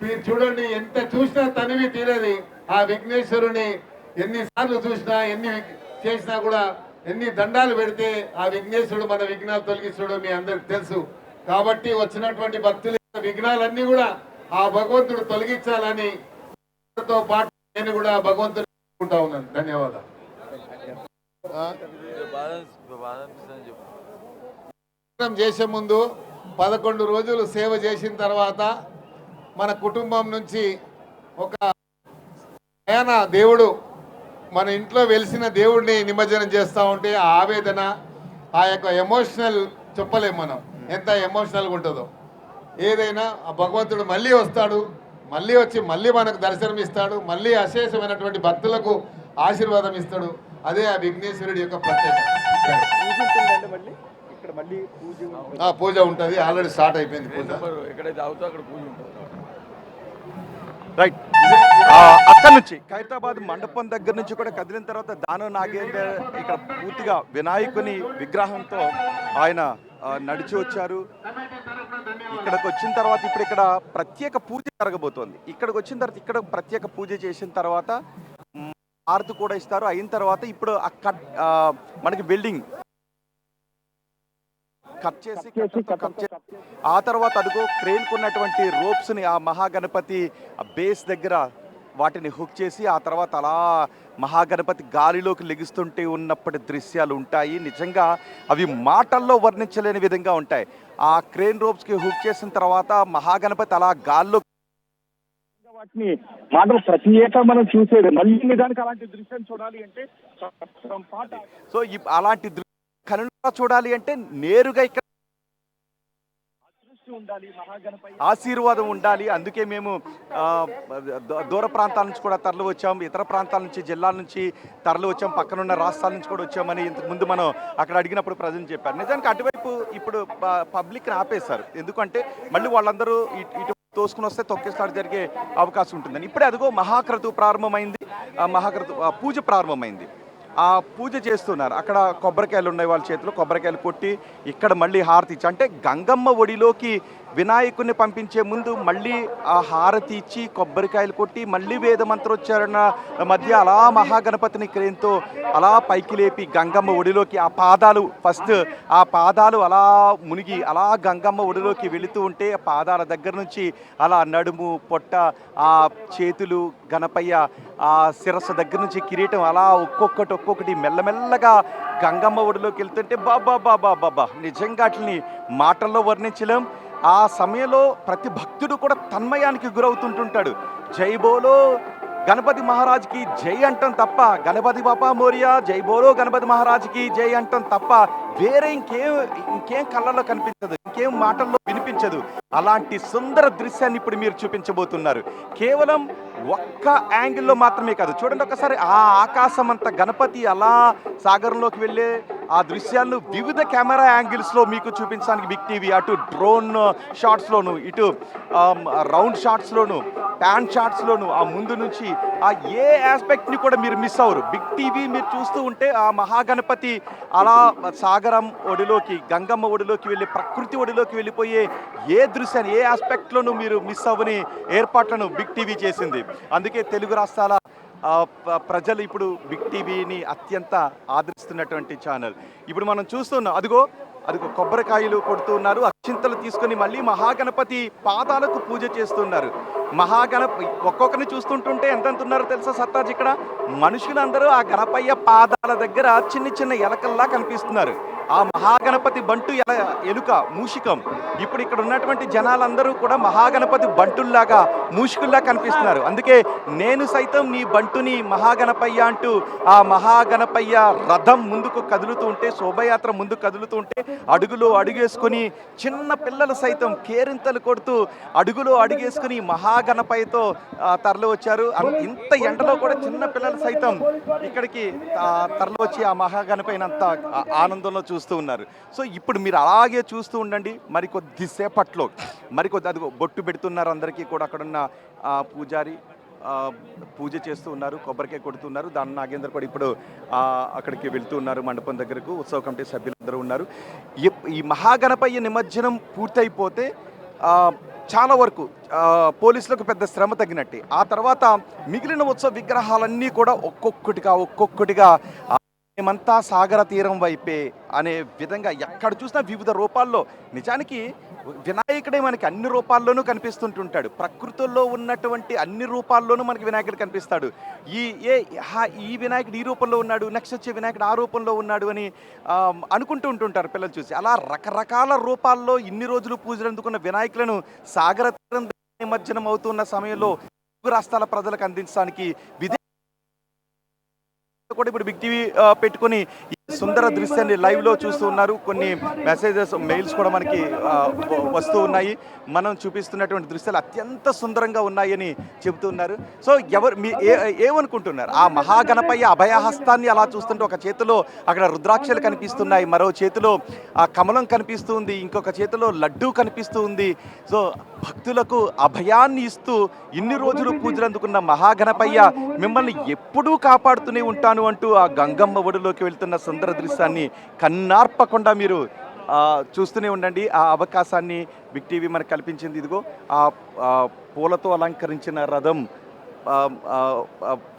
మీరు చూడండి, ఎంత చూసినా తనివి తీరది. ఆ విఘ్నేశ్వరుని ఎన్నిసార్లు చూసినా, ఎన్ని చేసినా కూడా, ఎన్ని దండాలు పెడితే ఆ విఘ్నేశ్వరుడు మన విఘ్నాలు తొలగిస్తాడు మీ అందరికి తెలుసు. కాబట్టి వచ్చినటువంటి భక్తుల విఘ్నాలన్నీ కూడా ఆ భగవంతుడు తొలగించాలని తో పాటు నేను కూడా భగవంతుడు ఉంటా ఉన్నాను. ధన్యవాదాలు. చేసే ముందు 11 రోజులు సేవ చేసిన తర్వాత మన కుటుంబం నుంచి ఒక దేవుడు, మన ఇంట్లో వెలిసిన దేవుడిని నిమజ్జనం చేస్తూ ఉంటే ఆ ఆవేదన, ఆ యొక్క ఎమోషనల్ చెప్పలేము మనం ఎంత ఎమోషనల్గా ఉంటుందో. ఏదైనా ఆ భగవంతుడు మళ్ళీ వస్తాడు, మళ్ళీ వచ్చి మళ్ళీ మనకు దర్శనం ఇస్తాడు, మళ్ళీ అశేషమైనటువంటి భక్తులకు ఆశీర్వాదం ఇస్తాడు. అదే ఆ విఘ్నేశ్వరుడి యొక్క ప్రత్యేకత. పూజ ఉంటుంది, ఆల్రెడీ స్టార్ట్ అయిపోయింది పూజ. రైట్, అక్కడి నుంచి ఖైరతాబాద్ మండపం దగ్గర నుంచి కూడా కదిలిన తర్వాత దాన నాగేందర్ ఇక్కడ పూర్తిగా వినాయకుని విగ్రహంతో ఆయన నడిచి వచ్చారు. ఇక్కడికి వచ్చిన తర్వాత ఇప్పుడు ఇక్కడ ప్రత్యేక పూజ జరగబోతోంది. ఇక్కడికి వచ్చిన తర్వాత ఇక్కడ ప్రత్యేక పూజ చేసిన తర్వాత హారతి కూడా ఇస్తారు. అయిన తర్వాత ఇప్పుడు మనకి బిల్డింగ్ కట్ చేసి ఆ తర్వాత అదిగో క్రేన్ కొన్నటువంటి రోప్స్ ని ఆ మహాగణపతి బేస్ దగ్గర వాటిని హుక్ చేసి ఆ తర్వాత అలా మహాగణపతి గాలిలోకి లెగుస్తుంటే ఉన్నప్పటి దృశ్యాలు ఉంటాయి. నిజంగా అవి మాటల్లో వర్ణించలేని విధంగా ఉంటాయి. ఆ క్రేన్ రోప్స్ కి హుక్ చేసిన తర్వాత మహాగణపతి అలా గాల్లో వాటిని మాటలు ప్రతి ఏటా మనం చూసేది. మళ్ళీ నిజానికి అలాంటి దృశ్యం చూడాలి అంటే సో అలాంటి కనులా చూడాలి అంటే నేరుగా ఇక్కడ ఉండాలి మహాగణపతి ఆశీర్వాదం ఉండాలి. అందుకే మేము దూర ప్రాంతాల నుంచి కూడా తరలి వచ్చాం, ఇతర ప్రాంతాల నుంచి, జిల్లాల నుంచి తరలి వచ్చాం, పక్కనున్న రాష్ట్రాల నుంచి కూడా వచ్చామని ఇంతకు ముందు మనం అక్కడ అడిగినప్పుడు ప్రజలు చెప్పారు. నిజానికి అటువైపు ఇప్పుడు పబ్లిక్ని ఆపేశారు. ఎందుకంటే మళ్ళీ వాళ్ళందరూ ఇటు తోసుకుని వస్తే తొక్కేస్తాడు జరిగే అవకాశం ఉంటుందని. ఇప్పుడే అదిగో మహాక్రతు ప్రారంభమైంది, మహాక్రతు పూజ ప్రారంభమైంది. ఆ పూజ చేస్తున్నారు. అక్కడ కొబ్బరికాయలు ఉన్నాయి వాళ్ళ చేతిలో, కొబ్బరికాయలు కొట్టి ఇక్కడ మళ్ళీ హారతి ఇచ్చి, అంటే గంగమ్మ ఒడిలోకి వినాయకుడిని పంపించే ముందు మళ్ళీ ఆ హారతి ఇచ్చి కొబ్బరికాయలు కొట్టి మళ్ళీ వేద మంత్రోచ్చారణ మధ్య అలా మహాగణపతిని క్రేన్తో అలా పైకి లేపి గంగమ్మ ఒడిలోకి ఆ పాదాలు ఫస్ట్ ఆ పాదాలు అలా మునిగి అలా గంగమ్మ ఒడిలోకి వెళుతూ ఉంటే ఆ పాదాల దగ్గర నుంచి అలా నడుము, పొట్ట, ఆ చేతులు, గణపయ్య ఆ శిరస్సు దగ్గర నుంచి కిరీటం అలా ఒక్కొక్కటి మెల్లమెల్లగా గంగమ్మ ఒడిలోకి వెళ్తుంటే బాబా బాబా బాబా నిజంగా వాటిని మాటల్లో వర్ణించలేం. ఆ సమయంలో ప్రతి భక్తుడు కూడా తన్మయానికి గురవుతుంటుంటాడు. జై బోలో గణపతి మహారాజ్కి జై అంటాం తప్ప, గణపతి బాపా మోరియా జై బోలో గణపతి మహారాజ్కి జై అంటాం తప్ప వేరే ఇంకేం కళ్ళలో కనిపించదు, ఇంకేం మాటల్లో వినిపించదు. అలాంటి సుందర దృశ్యాన్ని ఇప్పుడు మీరు చూపించబోతున్నారు. కేవలం ఒక్క యాంగిల్లో మాత్రమే కాదు, చూడండి ఒకసారి ఆ ఆకాశం అంత గణపతి అలా సాగరంలోకి వెళ్ళే ఆ దృశ్యాలను వివిధ కెమెరా యాంగిల్స్లో మీకు చూపించడానికి బిగ్ టీవీ అటు డ్రోన్ షాట్స్లోను, ఇటు రౌండ్ షాట్స్లోను, ప్యాన్ షాట్స్లోను, ఆ ముందు నుంచి ఆ ఏ ఆస్పెక్ట్ని కూడా మీరు మిస్ అవ్వరు. బిగ్ టీవీ మీరు చూస్తూ ఉంటే ఆ మహాగణపతి అలా సాగరం ఒడిలోకి, గంగమ్మ ఒడిలోకి వెళ్ళి, ప్రకృతి ఒడిలోకి వెళ్ళిపోయే ఏ దృశ్యాన్ని, ఏ ఆస్పెక్ట్లోనూ మీరు మిస్ అవ్వని ఏర్పాట్లను బిగ్ టీవీ చేసింది. అందుకే తెలుగు రాష్ట్రాల ప్రజలు ఇప్పుడు బిగ్ టీవీని అత్యంత ఆదరిస్తున్నటువంటి ఛానల్. ఇప్పుడు మనం చూస్తున్నాం, అదిగో కొబ్బరికాయలు కొడుతూ ఉన్నారు, అక్షింతలు తీసుకొని మళ్ళీ మహాగణపతి పాదాలకు పూజ చేస్తున్నారు. ఒక్కొక్కరిని చూస్తుంటుంటే ఎంతెంత ఉన్నారో తెలుసా సత్తాజ్? ఇక్కడ మనుషులందరూ ఆ గణపయ్య పాదాల దగ్గర చిన్న ఎలకల్లా కనిపిస్తున్నారు. ఆ మహాగణపతి బంటు ఎలుక, మూషికం. ఇప్పుడు ఇక్కడ ఉన్నటువంటి జనాలందరూ కూడా మహాగణపతి బంటుల్లాగా, మూషికుల్లా కనిపిస్తున్నారు. అందుకే నేను సైతం నీ బంటుని మహాగణపయ్య అంటూ ఆ మహాగణపయ్య రథం ముందుకు కదులుతూ ఉంటే, శోభయాత్ర ముందుకు కదులుతూ ఉంటే అడుగులో అడుగేసుకొని చిన్న పిల్లలు సైతం కేరింతలు కొడుతూ అడుగులో అడుగేసుకుని మహాగణపయ్యతో తరలి వచ్చారు. ఇంత ఎండలో కూడా చిన్న పిల్లలు సైతం ఇక్కడికి తరలి వచ్చి ఆ మహాగణపయ్యనంత ఆనందంలో చూస్తూ ఉన్నారు. సో ఇప్పుడు మీరు అలాగే చూస్తూ ఉండండి. మరికొద్దిసేపట్లో అదిగో బొట్టు పెడుతున్నారు అందరికీ కూడా. అక్కడున్న పూజారి పూజ చేస్తూ ఉన్నారు, కొబ్బరికాయ కొడుతున్నారు. దాని నాగేందర్ కూడా ఇప్పుడు అక్కడికి వెళ్తూ ఉన్నారు మండపం దగ్గరకు. ఉత్సవ కమిటీ సభ్యులందరూ ఉన్నారు. ఈ మహాగణపయ్య నిమజ్జనం పూర్తయిపోతే చాలా వరకు పోలీసులకు పెద్ద శ్రమ తగ్గినట్టే. ఆ తర్వాత మిగిలిన ఉత్సవ విగ్రహాలన్నీ కూడా ఒక్కొక్కటిగా మేమంతా సాగర తీరం వైపే అనే విధంగా ఎక్కడ చూసినా వివిధ రూపాల్లో. నిజానికి వినాయకుడే మనకి అన్ని రూపాల్లోనూ కనిపిస్తుంటుంటాడు. ప్రకృతుల్లో ఉన్నటువంటి అన్ని రూపాల్లోనూ మనకి వినాయకుడు కనిపిస్తాడు. ఈ వినాయకుడు ఈ రూపంలో ఉన్నాడు, నెక్స్ట్ వచ్చే వినాయకుడు ఆ రూపంలో ఉన్నాడు అని అనుకుంటూ ఉంటుంటారు పిల్లలు చూసి. అలా రకరకాల రూపాల్లో ఇన్ని రోజులు పూజలు అందుకున్న వినాయకులను సాగర తీరం నిమజ్జనం అవుతున్న సమయంలో రాష్ట్రాల ప్రజలకు అందించడానికి కూడా ఇప్పుడు బిగ్ టీవీ పెట్టుకొని సుందర దృశ్యాన్ని లైవ్లో చూస్తూ ఉన్నారు. కొన్ని మెసేజెస్, మెయిల్స్ కూడా మనకి వస్తూ ఉన్నాయి. మనం చూపిస్తున్నటువంటి దృశ్యాలు అత్యంత సుందరంగా ఉన్నాయని చెబుతున్నారు. సో ఏమనుకుంటున్నారు? ఆ మహాగణపయ్య అభయహస్తాన్ని అలా చూస్తుంటే ఒక చేతిలో అక్కడ రుద్రాక్షలు కనిపిస్తున్నాయి, మరో చేతిలో ఆ కమలం కనిపిస్తుంది, ఇంకొక చేతిలో లడ్డూ కనిపిస్తూ ఉంది. సో భక్తులకు అభయాన్ని ఇస్తూ ఇన్ని రోజులు పూజలు అందుకున్న మహాగణపయ్య మిమ్మల్ని ఎప్పుడూ కాపాడుతూనే ఉంటాను అంటూ ఆ గంగమ్మ ఒడిలోకి వెళ్తున్న సుందర దృశ్యాన్ని కన్నార్పకుండా మీరు చూస్తూనే ఉండండి. ఆ అవకాశాన్ని బిగ్ టీవీ మనకు కల్పించింది. ఇదిగో ఆ పూలతో అలంకరించిన రథం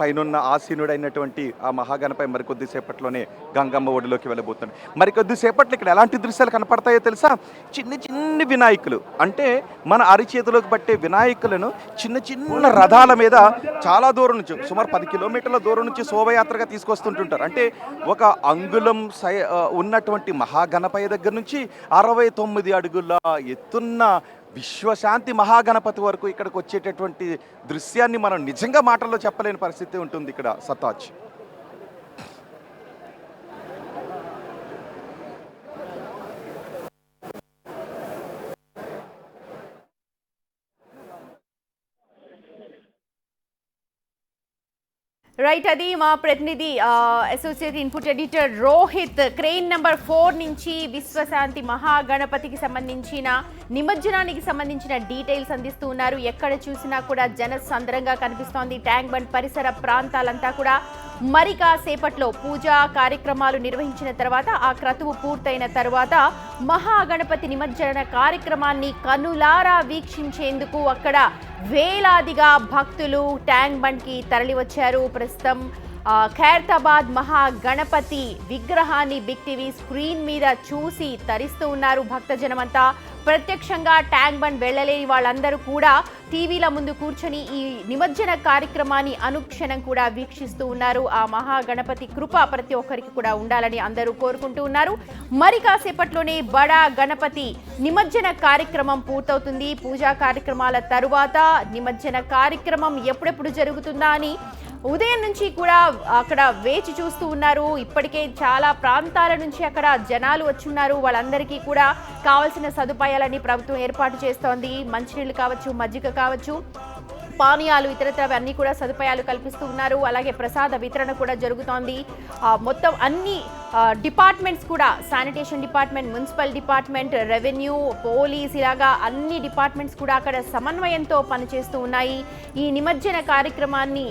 పైనున్న ఆసీనుడైనటువంటి ఆ మహాగణపై మరికొద్దిసేపట్లోనే గంగమ్మ ఒడిలోకి వెళ్ళబోతుంది. మరికొద్దిసేపట్లో ఇక్కడ ఎలాంటి దృశ్యాలు కనపడతాయో తెలుసా? చిన్ని వినాయకులు, అంటే మన అరిచేతిలోకి పట్టే వినాయకులను చిన్న రథాల మీద చాలా దూరం నుంచి, సుమారు 10 కిలోమీటర్ల దూరం నుంచి శోభయాత్రగా తీసుకొస్తుంటుంటారు. అంటే ఒక అంగుళం ఉన్నటువంటి మహాగణపయ్య దగ్గర నుంచి 69 అడుగుల ఎత్తున్న విశ్వశాంతి మహాగణపతి వరకు ఇక్కడికి వచ్చేటటువంటి దృశ్యాన్ని మనం నిజంగా మాటల్లో చెప్పలేని పరిస్థితి ఉంటుంది ఇక్కడ సత్తాజ్. రైట్, అది మా ప్రతినిధి associate input editor Rohit crane number 4 నుంచి విశ్వశాంతి మహాగణపతికి సంబంధించిన నిమజ్జనానికి సంబంధించిన డీటెయిల్స్ అందిస్తూ ఉన్నారు. ఎక్కడ చూసినా కూడా జన సందరంగా కనిపిస్తోంది. ట్యాంక్ బండ్ పరిసర ప్రాంతాలంతా కూడా మరి కాసేపట్లో పూజా కార్యక్రమాలు నిర్వహించిన తర్వాత ఆ క్రతువు పూర్తయిన తర్వాత మహాగణపతి నిమజ్జన కార్యక్రమాన్ని కనులారా వీక్షించేందుకు అక్కడ వేలాదిగా భక్తులు ట్యాంక్ బండ్కి తరలివచ్చారు. ప్రస్తుతం ఖైరతాబాద్ మహాగణపతి విగ్రహాన్ని బిగ్ టీవీ స్క్రీన్ మీద చూసి తరిస్తూ ఉన్నారు భక్తజనమంతా. ప్రత్యక్షంగా ట్యాంక్ బండ్ వెళ్ళలేని వాళ్ళందరూ కూడా టీవీల ముందు కూర్చొని ఈ నిమజ్జన కార్యక్రమాన్ని అనుక్షణం కూడా వీక్షిస్తూ ఉన్నారు. ఆ మహాగణపతి కృప ప్రతి ఒక్కరికి కూడా ఉండాలని అందరూ కోరుకుంటూ ఉన్నారు. మరి కాసేపట్లోనే బడా గణపతి నిమజ్జన కార్యక్రమం పూర్తవుతుంది. పూజా కార్యక్రమాల తరువాత నిమజ్జన కార్యక్రమం ఎప్పుడెప్పుడు జరుగుతుందా అని ఉదయం నుంచి కూడా అక్కడ వేచి చూస్తూ ఉన్నారు. ఇప్పటికే చాలా ప్రాంతాల నుంచి అక్కడ జనాలు వచ్చున్నారు. వాళ్ళందరికీ కూడా కావాల్సిన సదుపాయాలన్నీ ప్రభుత్వం ఏర్పాటు చేస్తోంది. మంచినీళ్ళు కావచ్చు, మజ్జిగ కావచ్చు, పానీయాలు, ఇతరత్ర అన్ని కూడా సదుపాయాలు కల్పిస్తూ ఉన్నారు. అలాగే ప్రసాద వితరణ కూడా జరుగుతోంది. మొత్తం అన్ని డిపార్ట్మెంట్స్ కూడా, sanitation department, municipal department, revenue, police, ఇలాగా అన్ని డిపార్ట్మెంట్స్ కూడా అక్కడ సమన్వయంతో పనిచేస్తూ ఉన్నాయి. ఈ నిమజ్జన కార్యక్రమాన్ని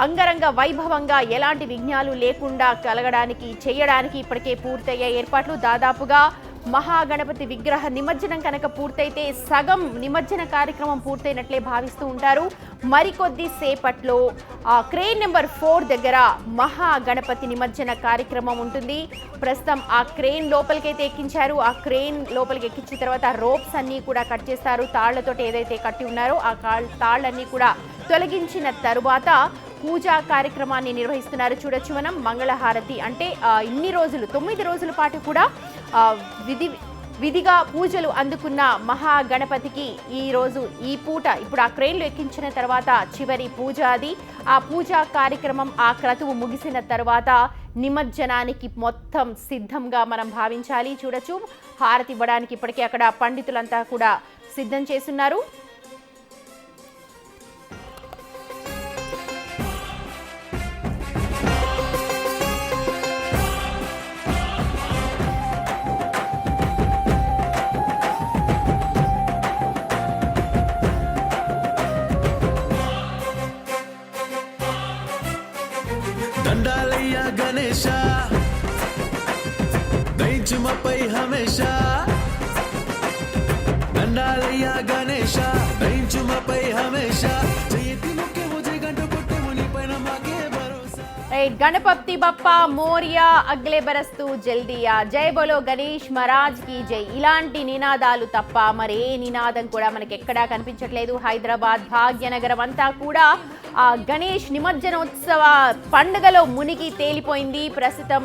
అంగరంగ వైభవంగా ఎలాంటి విఘ్నాలు లేకుండా చేయడానికి ఇప్పటికే పూర్తయ్యే ఏర్పాట్లు. దాదాపుగా మహాగణపతి విగ్రహ నిమజ్జనం కనుక పూర్తయితే సగం నిమజ్జన కార్యక్రమం పూర్తయినట్లే భావిస్తూ ఉంటారు. మరికొద్ది సేపట్లో క్రెయిన్ నెంబర్ 4 దగ్గర మహాగణపతి నిమజ్జన కార్యక్రమం ఉంటుంది. ప్రస్తుతం ఆ క్రెయిన్ లోపలికైతే ఎక్కించారు. ఆ క్రెయిన్ లోపలికి ఎక్కించిన తర్వాత రోప్స్ అన్నీ కూడా కట్ చేస్తారు. తాళ్లతోటి ఏదైతే కట్టి ఉన్నారో ఆ తాళ్లన్నీ కూడా తొలగించిన తరువాత పూజా కార్యక్రమాన్ని నిర్వహిస్తున్నారు. చూడొచ్చు మనం. మంగళహారతి అంటే ఇన్ని రోజులు 9 రోజుల పాటు కూడా విధిగా పూజలు అందుకున్న మహాగణపతికి ఈ పూట ఇప్పుడు ఆ క్రెయిన్లో ఎక్కించిన తర్వాత చివరి పూజ అది. ఆ పూజా కార్యక్రమం, ఆ క్రతువు ముగిసిన తర్వాత నిమజ్జనానికి మొత్తం సిద్ధంగా మనం భావించాలి. చూడొచ్చు, హారతి ఇవ్వడానికి ఇప్పటికే అక్కడ పండితులంతా కూడా సిద్ధం చేస్తున్నారు. దండాలయ్య గణేశ దైంచుమపై హమేషా, దండాలయ్య గణేశ దైంచుమపై హమేషా, జయతి ముఖ్య ముజే గంట కొట్టే ముని పైన మాకే భరోసా. గణపతి బప్పా మోరియా, అగ్లే బరస్తు జల్దియా, జై బోలో గణేష్ మహారాజ్ కి జై. ఇలాంటి నినాదాలు తప్ప మరే నినాదం కూడా మనకి ఎక్కడా కనిపించట్లేదు. హైదరాబాద్ భాగ్యనగరం అంతా కూడా ఆ గణేష్ నిమజ్జనోత్సవ పండుగలో మునిగి తేలిపోయింది. ప్రస్తుతం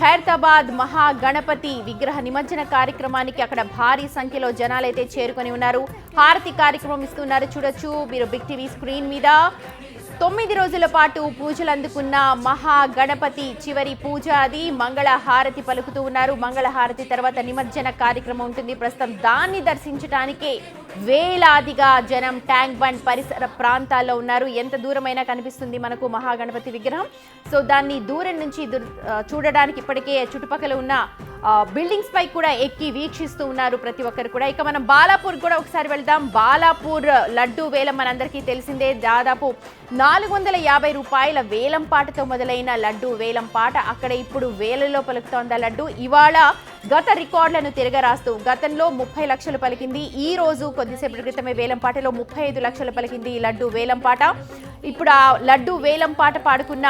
ఖైరతాబాద్ మహాగణపతి విగ్రహ నిమజ్జన కార్యక్రమానికి అక్కడ భారీ సంఖ్యలో జనాలైతే చేరుకొని ఉన్నారు. హారతి కార్యక్రమం ఇస్తున్నారు. చూడొచ్చు మీరు బిగ్ టీవీ స్క్రీన్ మీద. 9 రోజుల పాటు పూజలు అందుకున్న మహాగణపతి చివరి పూజ అది. మంగళ హారతి పలుకుతూ ఉన్నారు. మంగళ హారతి తర్వాత నిమజ్జన కార్యక్రమం ఉంటుంది. ప్రస్తుతం దాన్ని దర్శించడానికే వేలాదిగా జనం ట్యాంక్ బండ్ పరిసర ప్రాంతాల్లో ఉన్నారు. ఎంత దూరమైనా కనిపిస్తుంది మనకు మహాగణపతి విగ్రహం. సో దాన్ని దూరం నుంచి చూడడానికి ఇప్పటికే చుట్టుపక్కల ఉన్న బిల్డింగ్స్ పై కూడా ఎక్కి వీక్షిస్తూ ఉన్నారు ప్రతి ఒక్కరు కూడా. ఇక మనం బాలాపూర్ కూడా ఒకసారి వెళ్దాం. బాలాపూర్ లడ్డూ వేలం మనందరికీ తెలిసిందే. దాదాపు 450 రూపాయల వేలం పాటతో మొదలైన లడ్డూ వేలం పాట అక్కడ ఇప్పుడు వేలలో పలుకుతోంది లడ్డు. ఇవాళ గత రికార్డులను తిరగరాస్తూ గతంలో 30 లక్షలు పలికింది. ఈ రోజు కొద్దిసేపటి క్రితమే వేలం పాటలో 35 లక్షలు పలికింది ఈ లడ్డు వేలం పాట. ఇప్పుడు ఆ లడ్డు వేలం పాట పాడుకున్న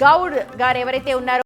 గౌడ్ గారు ఎవరైతే ఉన్నారో